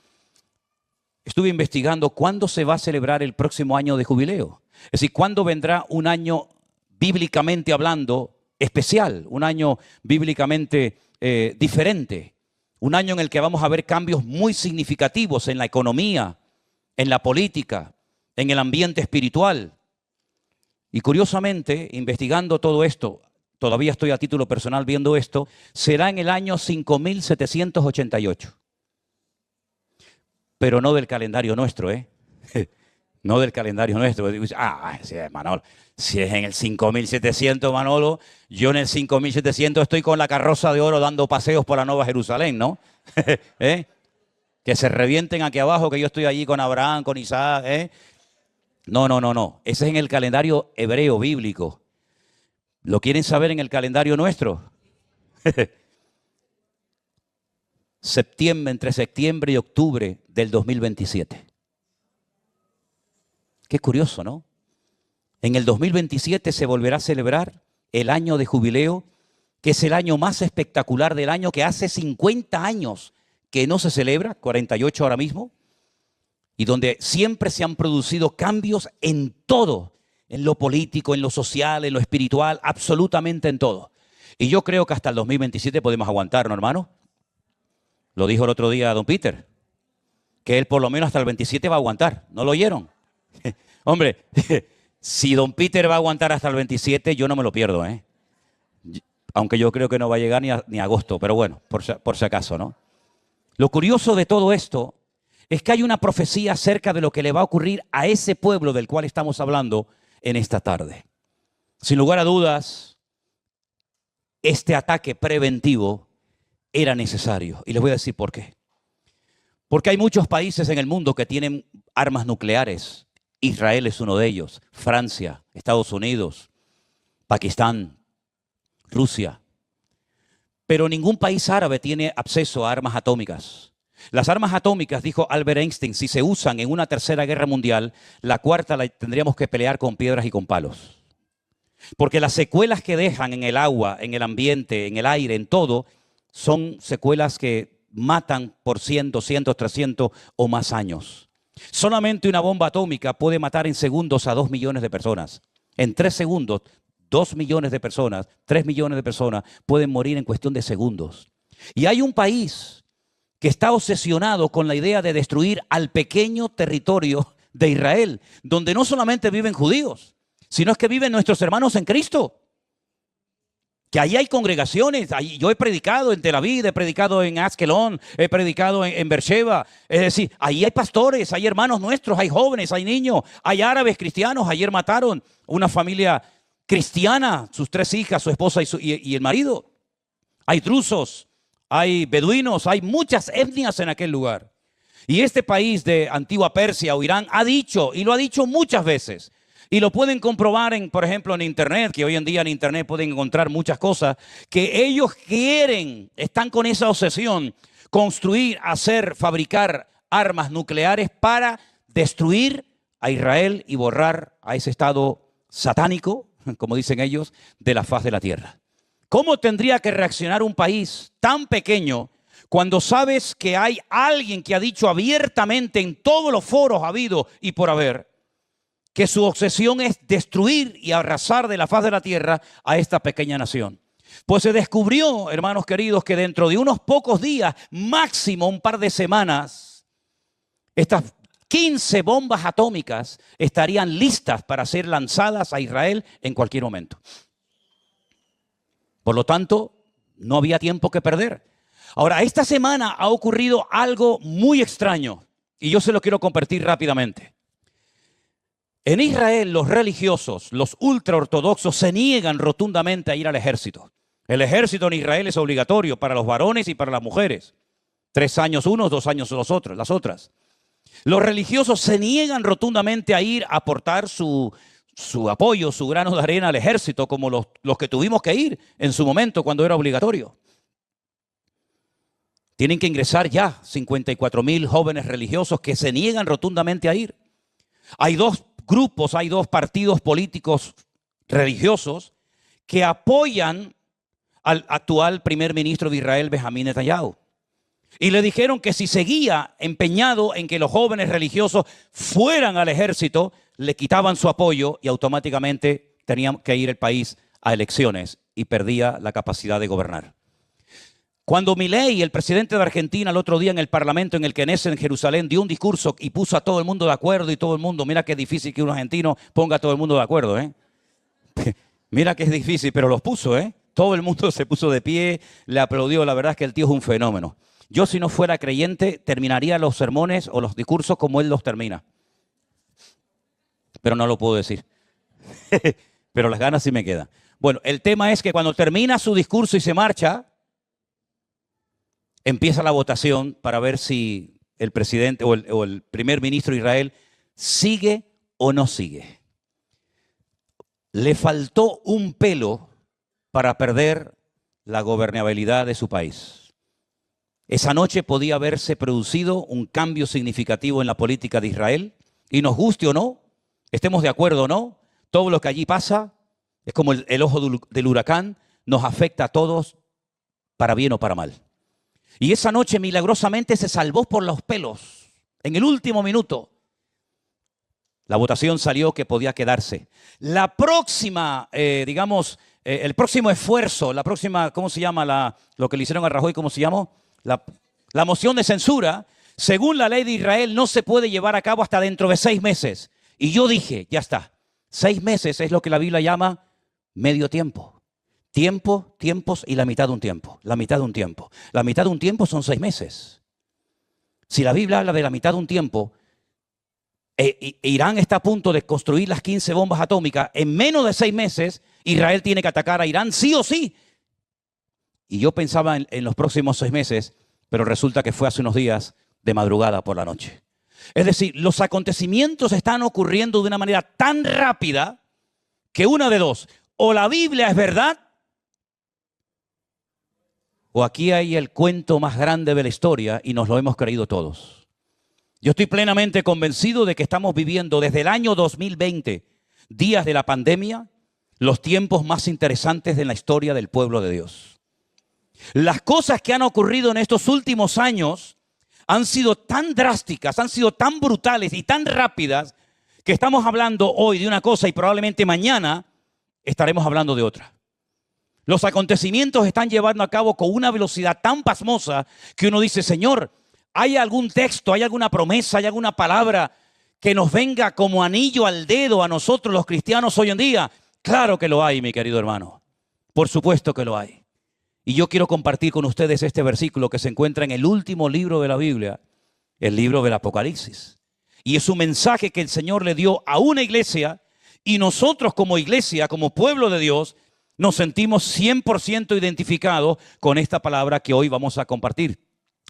A: Estuve investigando cuándo se va a celebrar el próximo año de jubileo. Es decir, cuándo vendrá un año bíblicamente hablando especial, un año bíblicamente diferente, un año en el que vamos a ver cambios muy significativos en la economía, en la política, en el ambiente espiritual. Y curiosamente, investigando todo esto, todavía estoy a título personal viendo esto, será en el año 5788. Pero no del calendario nuestro, No del calendario nuestro. Sí, Manolo, si es en el 5700, Manolo, yo en el 5700 estoy con la carroza de oro dando paseos por la Nueva Jerusalén, ¿no? Que se revienten aquí abajo, que yo estoy allí con Abraham, con Isaac, No. Ese es en el calendario hebreo bíblico. ¿Lo quieren saber en el calendario nuestro? Entre septiembre y octubre del 2027. Qué curioso, ¿no? En el 2027 se volverá a celebrar el año de jubileo, que es el año más espectacular del año, que hace 50 años que no se celebra, 48 ahora mismo, y donde siempre se han producido cambios en todo, en lo político, en lo social, en lo espiritual, absolutamente en todo. Y yo creo que hasta el 2027 podemos aguantar, ¿no, hermano? Lo dijo el otro día don Peter, que él por lo menos hasta el 27 va a aguantar. ¿No lo oyeron? Hombre, si don Peter va a aguantar hasta el 27, yo no me lo pierdo, Aunque yo creo que no va a llegar ni a agosto, pero bueno, por si acaso, ¿no? Lo curioso de todo esto es que hay una profecía acerca de lo que le va a ocurrir a ese pueblo del cual estamos hablando en esta tarde. Sin lugar a dudas, este ataque preventivo era necesario. Y les voy a decir por qué. Porque hay muchos países en el mundo que tienen armas nucleares. Israel es uno de ellos, Francia, Estados Unidos, Pakistán, Rusia. Pero ningún país árabe tiene acceso a armas atómicas. Las armas atómicas, dijo Albert Einstein, si se usan en una tercera guerra mundial, la cuarta la tendríamos que pelear con piedras y con palos. Porque las secuelas que dejan en el agua, en el ambiente, en el aire, en todo, son secuelas que matan por 100, 200, 300 o más años. Solamente una bomba atómica puede matar en segundos a 2 millones de personas. En 3 segundos, 2 millones de personas, 3 millones de personas pueden morir en cuestión de segundos. Y hay un país que está obsesionado con la idea de destruir al pequeño territorio de Israel, donde no solamente viven judíos, sino es que viven nuestros hermanos en Cristo. Que ahí hay congregaciones, yo he predicado en Tel Aviv, he predicado en Askelon, he predicado en Beersheba. Es decir, ahí hay pastores, hay hermanos nuestros, hay jóvenes, hay niños, hay árabes cristianos. Ayer mataron una familia cristiana, sus 3 hijas, su esposa y el marido. Hay drusos, hay beduinos, hay muchas etnias en aquel lugar. Y este país de antigua Persia o Irán ha dicho, y lo ha dicho muchas veces, y lo pueden comprobar, por ejemplo, en Internet, que hoy en día en Internet pueden encontrar muchas cosas, que ellos quieren, están con esa obsesión, construir, hacer, fabricar armas nucleares para destruir a Israel y borrar a ese estado satánico, como dicen ellos, de la faz de la tierra. ¿Cómo tendría que reaccionar un país tan pequeño cuando sabes que hay alguien que ha dicho abiertamente en todos los foros habido y por haber que su obsesión es destruir y arrasar de la faz de la tierra a esta pequeña nación? Pues se descubrió, hermanos queridos, que dentro de unos pocos días, máximo un par de semanas, estas 15 bombas atómicas estarían listas para ser lanzadas a Israel en cualquier momento. Por lo tanto, no había tiempo que perder. Ahora, esta semana ha ocurrido algo muy extraño y yo se lo quiero compartir rápidamente. En Israel, los religiosos, los ultraortodoxos, se niegan rotundamente a ir al ejército. El ejército en Israel es obligatorio para los varones y para las mujeres. 3 años unos, 2 años las otras. Los religiosos se niegan rotundamente a ir a aportar su apoyo, su grano de arena al ejército, como los que tuvimos que ir en su momento cuando era obligatorio. Tienen que ingresar ya 54,000 jóvenes religiosos que se niegan rotundamente a ir. Hay 2 grupos, hay 2 partidos políticos religiosos que apoyan al actual primer ministro de Israel, Benjamín Netanyahu. Y le dijeron que si seguía empeñado en que los jóvenes religiosos fueran al ejército, le quitaban su apoyo y automáticamente tenía que ir el país a elecciones y perdía la capacidad de gobernar. Cuando Milei, el presidente de Argentina, el otro día en el Parlamento, en el Knesset en Jerusalén, dio un discurso y puso a todo el mundo de acuerdo y todo el mundo, mira qué difícil que un argentino ponga a todo el mundo de acuerdo, ¿eh? Mira que es difícil, pero los puso, ¿eh? Todo el mundo se puso de pie, le aplaudió. La verdad es que el tío es un fenómeno. Yo, si no fuera creyente, terminaría los sermones o los discursos como él los termina. Pero no lo puedo decir. Pero las ganas sí me quedan. Bueno, el tema es que cuando termina su discurso y se marcha, empieza la votación para ver si el presidente o el primer ministro de Israel sigue o no sigue. Le faltó un pelo para perder la gobernabilidad de su país. Esa noche podía haberse producido un cambio significativo en la política de Israel, y nos guste o no, estemos de acuerdo o no, todo lo que allí pasa es como el ojo del huracán, nos afecta a todos para bien o para mal. Y esa noche milagrosamente se salvó por los pelos. En el último minuto, la votación salió que podía quedarse. La próxima, el próximo esfuerzo, la próxima, ¿cómo se llama? Lo que le hicieron a Rajoy, ¿cómo se llamó? La moción de censura, según la ley de Israel, no se puede llevar a cabo hasta dentro de 6 meses. Y yo dije, ya está, 6 meses es lo que la Biblia llama medio tiempo. Tiempos y la mitad de un tiempo. La mitad de un tiempo. La mitad de un tiempo son 6 meses. Si la Biblia habla de la mitad de un tiempo, Irán está a punto de construir las 15 bombas atómicas. En menos de 6 meses, Israel tiene que atacar a Irán sí o sí. Y yo pensaba en los próximos 6 meses, pero resulta que fue hace unos días de madrugada por la noche. Es decir, los acontecimientos están ocurriendo de una manera tan rápida que una de dos: o la Biblia es verdad, o aquí hay el cuento más grande de la historia y nos lo hemos creído todos. Yo estoy plenamente convencido de que estamos viviendo desde el año 2020, días de la pandemia, los tiempos más interesantes de la historia del pueblo de Dios. Las cosas que han ocurrido en estos últimos años han sido tan drásticas, han sido tan brutales y tan rápidas que estamos hablando hoy de una cosa y probablemente mañana estaremos hablando de otra. Los acontecimientos están llevando a cabo con una velocidad tan pasmosa que uno dice, Señor, ¿hay algún texto, hay alguna promesa, hay alguna palabra que nos venga como anillo al dedo a nosotros los cristianos hoy en día? Claro que lo hay, mi querido hermano. Por supuesto que lo hay. Y yo quiero compartir con ustedes este versículo que se encuentra en el último libro de la Biblia, el libro del Apocalipsis. Y es un mensaje que el Señor le dio a una iglesia y nosotros como iglesia, como pueblo de Dios, nos sentimos 100% identificados con esta palabra que hoy vamos a compartir.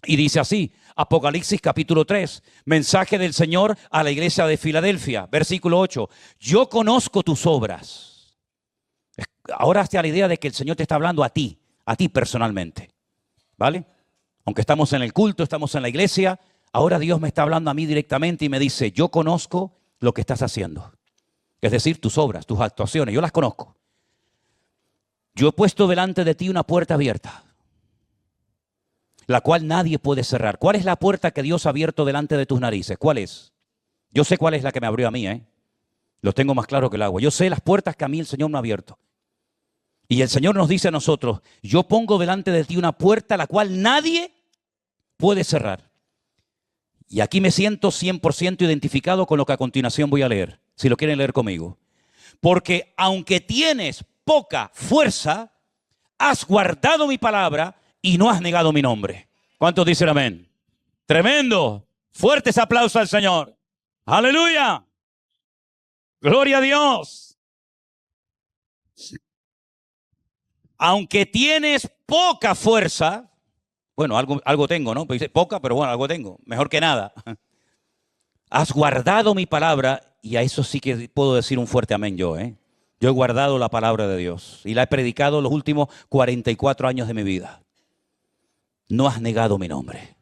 A: Y dice así, Apocalipsis capítulo 3, mensaje del Señor a la iglesia de Filadelfia, versículo 8. Yo conozco tus obras. Ahora hazte a la idea de que el Señor te está hablando a ti personalmente, ¿vale? Aunque estamos en el culto, estamos en la iglesia, ahora Dios me está hablando a mí directamente y me dice, yo conozco lo que estás haciendo. Es decir, tus obras, tus actuaciones, yo las conozco. Yo he puesto delante de ti una puerta abierta, la cual nadie puede cerrar. ¿Cuál es la puerta que Dios ha abierto delante de tus narices? ¿Cuál es? Yo sé cuál es la que me abrió a mí, Lo tengo más claro que el agua. Yo sé las puertas que a mí el Señor me ha abierto. Y el Señor nos dice a nosotros, yo pongo delante de ti una puerta la cual nadie puede cerrar. Y aquí me siento 100% identificado con lo que a continuación voy a leer, si lo quieren leer conmigo. Porque aunque tienes poca fuerza, has guardado mi palabra y no has negado mi nombre. ¿Cuántos dicen amén? Tremendo. Fuertes aplausos al Señor. Aleluya. Gloria a Dios. Aunque tienes poca fuerza, bueno, algo tengo, ¿no? Dice poca, pero bueno, algo tengo. Mejor que nada. Has guardado mi palabra y a eso sí que puedo decir un fuerte amén yo, Yo he guardado la palabra de Dios y la he predicado los últimos 44 años de mi vida. No has negado mi nombre.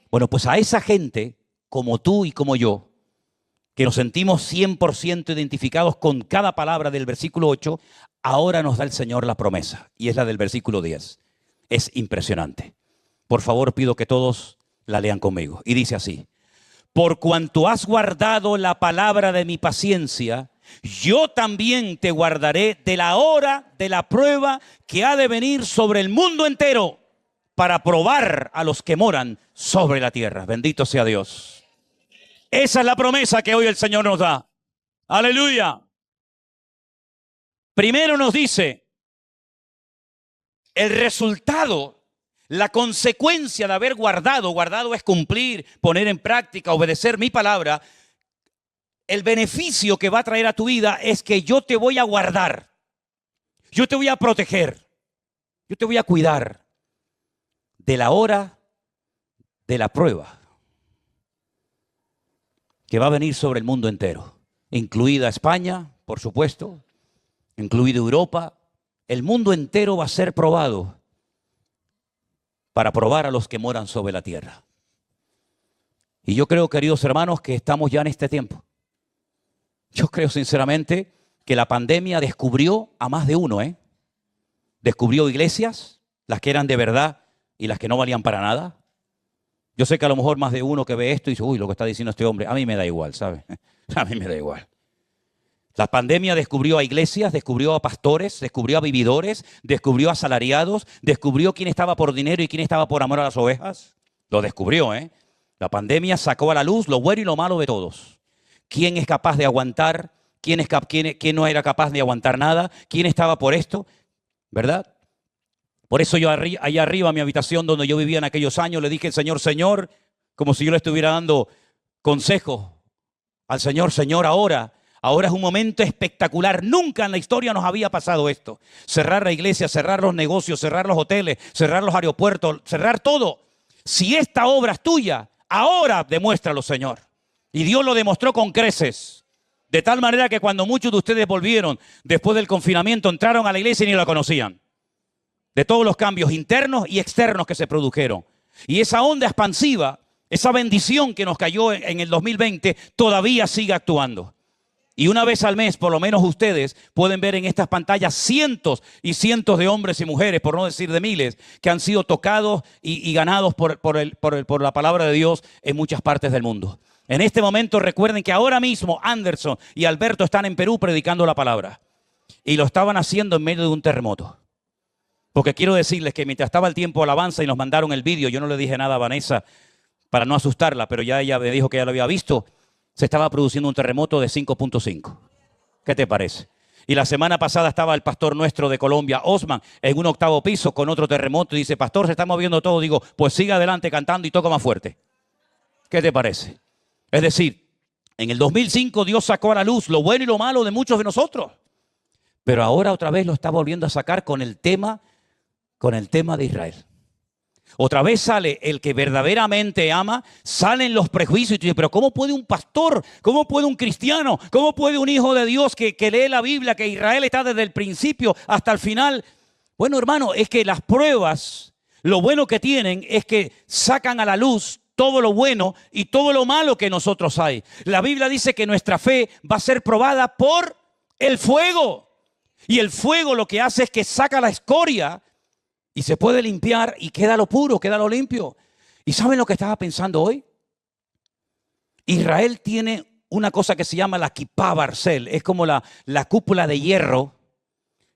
A: Bueno, pues a esa gente, como tú y como yo, que nos sentimos 100% identificados con cada palabra del versículo 8, ahora nos da el Señor la promesa, y es la del versículo 10. Es impresionante. Por favor, pido que todos la lean conmigo. Y dice así, por cuanto has guardado la palabra de mi paciencia, yo también te guardaré de la hora de la prueba que ha de venir sobre el mundo entero para probar a los que moran sobre la tierra. Bendito sea Dios. Esa es la promesa que hoy el Señor nos da. Aleluya. Primero nos dice, el resultado, la consecuencia de haber guardado es cumplir, poner en práctica, obedecer mi palabra. El beneficio que va a traer a tu vida es que yo te voy a guardar, yo te voy a proteger, yo te voy a cuidar de la hora de la prueba que va a venir sobre el mundo entero, incluida España, por supuesto, incluida Europa. El mundo entero va a ser probado para probar a los que moran sobre la tierra. Y yo creo, queridos hermanos, que estamos ya en este tiempo. Yo creo sinceramente que la pandemia descubrió a más de uno, Descubrió iglesias, las que eran de verdad y las que no valían para nada. Yo sé que a lo mejor más de uno que ve esto y dice, uy, lo que está diciendo este hombre, a mí me da igual, ¿sabe? A mí me da igual. La pandemia descubrió a iglesias, descubrió a pastores, descubrió a vividores, descubrió a asalariados, descubrió quién estaba por dinero y quién estaba por amor a las ovejas. Lo descubrió, La pandemia sacó a la luz lo bueno y lo malo de todos. ¿Quién es capaz de aguantar? ¿Quién no era capaz de aguantar nada? ¿Quién estaba por esto? ¿Verdad? Por eso yo allá arriba en mi habitación donde yo vivía en aquellos años le dije, Señor, como si yo le estuviera dando consejos al Señor, ahora es un momento espectacular. Nunca en la historia nos había pasado esto. Cerrar la iglesia, cerrar los negocios, cerrar los hoteles, cerrar los aeropuertos, cerrar todo. Si esta obra es tuya, ahora demuéstralo, Señor. Y Dios lo demostró con creces. De tal manera que cuando muchos de ustedes volvieron después del confinamiento, entraron a la iglesia y ni la conocían. De todos los cambios internos y externos que se produjeron. Y esa onda expansiva, esa bendición que nos cayó en el 2020, todavía sigue actuando. Y una vez al mes, por lo menos ustedes pueden ver en estas pantallas cientos y cientos de hombres y mujeres, por no decir de miles, que han sido tocados y ganados por la palabra de Dios en muchas partes del mundo. En este momento recuerden que ahora mismo Anderson y Alberto están en Perú predicando la palabra. Y lo estaban haciendo en medio de un terremoto. Porque quiero decirles que mientras estaba el tiempo de alabanza y nos mandaron el vídeo, yo no le dije nada a Vanessa para no asustarla, pero ya ella me dijo que ya lo había visto. Se estaba produciendo un terremoto de 5.5. ¿Qué te parece? Y la semana pasada estaba el pastor nuestro de Colombia, Osman, en un 8º piso con otro terremoto. Y dice, pastor, se está moviendo todo. Digo, pues siga adelante cantando y toca más fuerte. ¿Qué te parece? Es decir, en el 2005 Dios sacó a la luz lo bueno y lo malo de muchos de nosotros. Pero ahora otra vez lo está volviendo a sacar con el tema de Israel. Otra vez sale el que verdaderamente ama, salen los prejuicios y tú dices, pero ¿cómo puede un pastor, cómo puede un cristiano, cómo puede un hijo de Dios que lee la Biblia, que Israel está desde el principio hasta el final? Bueno, hermano, es que las pruebas, lo bueno que tienen es que sacan a la luz todo lo bueno y todo lo malo que nosotros hay. La Biblia dice que nuestra fe va a ser probada por el fuego. Y el fuego lo que hace es que saca la escoria y se puede limpiar y queda lo puro, queda lo limpio. ¿Y saben lo que estaba pensando hoy? Israel tiene una cosa que se llama la Kipá Barcel. Es como la cúpula de hierro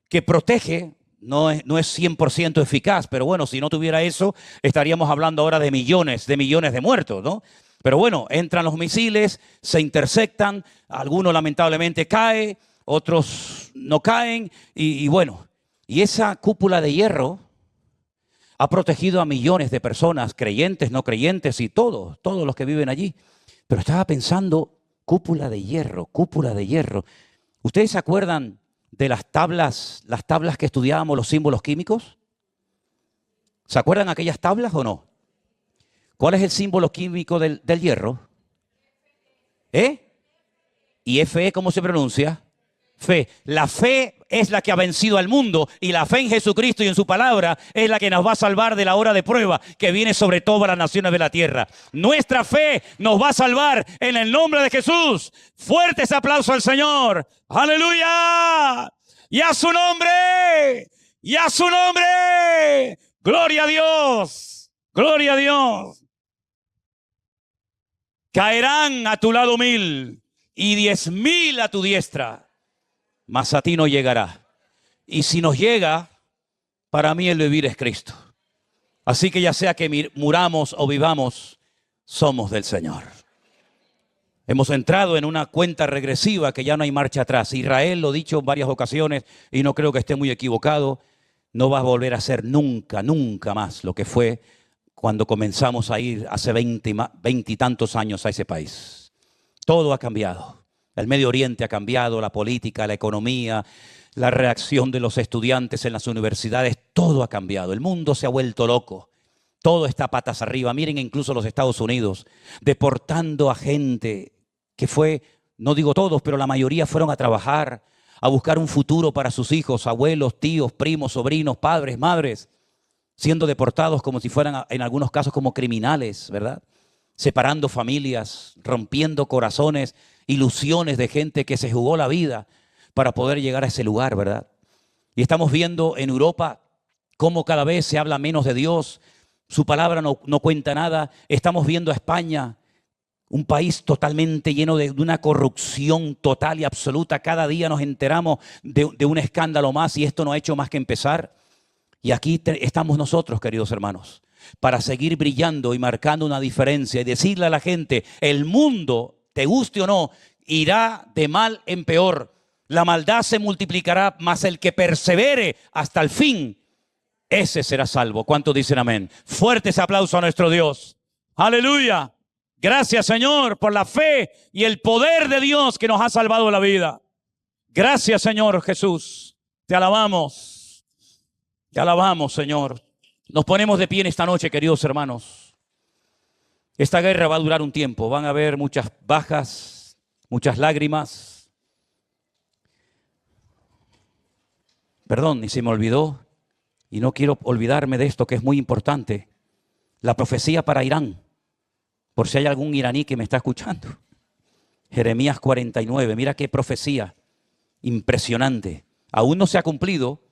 A: que protege. No es 100% eficaz, pero bueno, si no tuviera eso, estaríamos hablando ahora de millones de muertos, ¿no? Pero bueno, entran los misiles, se intersectan, algunos lamentablemente caen, otros no caen, y bueno, y esa cúpula de hierro ha protegido a millones de personas, creyentes, no creyentes y todos los que viven allí. Pero estaba pensando, cúpula de hierro. ¿Ustedes se acuerdan de las tablas que estudiábamos, los símbolos químicos? ¿Se acuerdan aquellas tablas o no? ¿Cuál es el símbolo químico del hierro? ¿Y Fe cómo se pronuncia? Fe. La fe es la que ha vencido al mundo y la fe en Jesucristo y en su palabra es la que nos va a salvar de la hora de prueba que viene sobre todas las naciones de la tierra. Nuestra fe nos va a salvar en el nombre de Jesús. Fuertes aplausos al Señor. ¡Aleluya! ¡Y a su nombre! ¡Y a su nombre! ¡Gloria a Dios! ¡Gloria a Dios! Caerán a tu lado 1000 y 10.000 a tu diestra, mas a ti no llegará. Y si nos llega, para mí el vivir es Cristo. Así que ya sea que muramos o vivamos, somos del Señor. Hemos entrado en una cuenta regresiva que ya no hay marcha atrás. Israel, lo he dicho en varias ocasiones y no creo que esté muy equivocado, no va a volver a ser nunca más lo que fue cuando comenzamos a ir hace 20 y tantos años a ese país. Todo ha cambiado. El Medio Oriente ha cambiado, la política, la economía, la reacción de los estudiantes en las universidades, todo ha cambiado. El mundo se ha vuelto loco, todo está patas arriba. Miren incluso los Estados Unidos, deportando a gente que fue, no digo todos, pero la mayoría fueron a trabajar, a buscar un futuro para sus hijos, abuelos, tíos, primos, sobrinos, padres, madres, siendo deportados como si fueran en algunos casos como criminales, ¿verdad? Separando familias, rompiendo corazones, ilusiones de gente que se jugó la vida para poder llegar a ese lugar, ¿verdad? Y estamos viendo en Europa cómo cada vez se habla menos de Dios, su palabra no cuenta nada. Estamos viendo a España, un país totalmente lleno de una corrupción total y absoluta. Cada día nos enteramos de un escándalo más y esto no ha hecho más que empezar. Y aquí estamos nosotros, queridos hermanos, para seguir brillando y marcando una diferencia y decirle a la gente, el mundo, te guste o no, irá de mal en peor. La maldad se multiplicará, mas el que persevere hasta el fin, ese será salvo. ¿Cuántos dicen amén? Fuertes aplausos a nuestro Dios. ¡Aleluya! Gracias, Señor, por la fe y el poder de Dios que nos ha salvado la vida. Gracias, Señor Jesús. Te alabamos. Te alabamos, Señor. Nos ponemos de pie en esta noche, queridos hermanos. Esta guerra va a durar un tiempo. Van a haber muchas bajas, muchas lágrimas. Perdón, y se me olvidó. Y no quiero olvidarme de esto que es muy importante. La profecía para Irán. Por si hay algún iraní que me está escuchando. Jeremías 49, mira qué profecía impresionante. Aún no se ha cumplido,